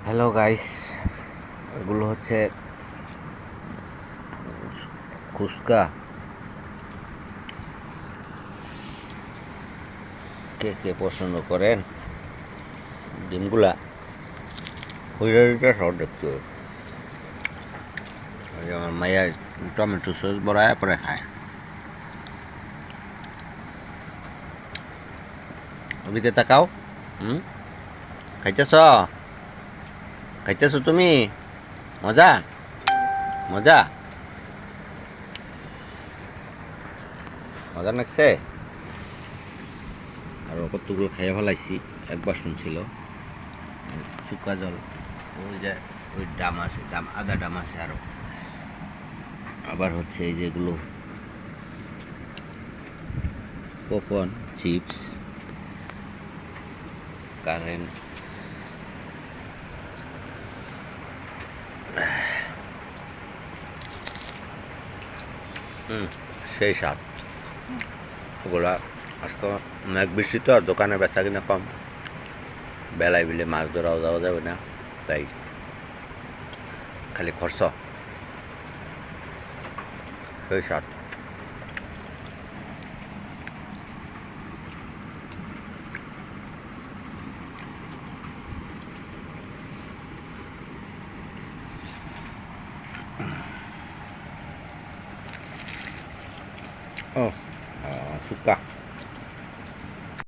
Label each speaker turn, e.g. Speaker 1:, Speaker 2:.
Speaker 1: Hello guys, এগুলো হচ্ছে ফুচকা। কে কে পছন্দ করেন ডিমগুলা? ওইটা সব দেখতে আমার মাইয়া টমেটো সস বড়ায় পরে খায়। ওদিকে তাকাও। খাইতেছ খাইতেছ তুমি? মজা মজা মজা লাগছে। আর কতগুলো খাইয়া ফেলাইছি, একবার শুনছিল চুকা জল। ওই যে ওই ডাম আছে, আদা ডাম আছে। আরো আবার হচ্ছে এই যেগুলো পপকর্ন, চিপস, কারেন্ট, সেই স্বাদ। ওগুলা আজকে মেঘ বৃষ্টি তো, দোকানে বেচা কিনা কম, বেলায় বিলে মাছ ধরাও যাওয়া যাবে না, তাই খালি খরচ। সেই স্বাদ। ও সুকা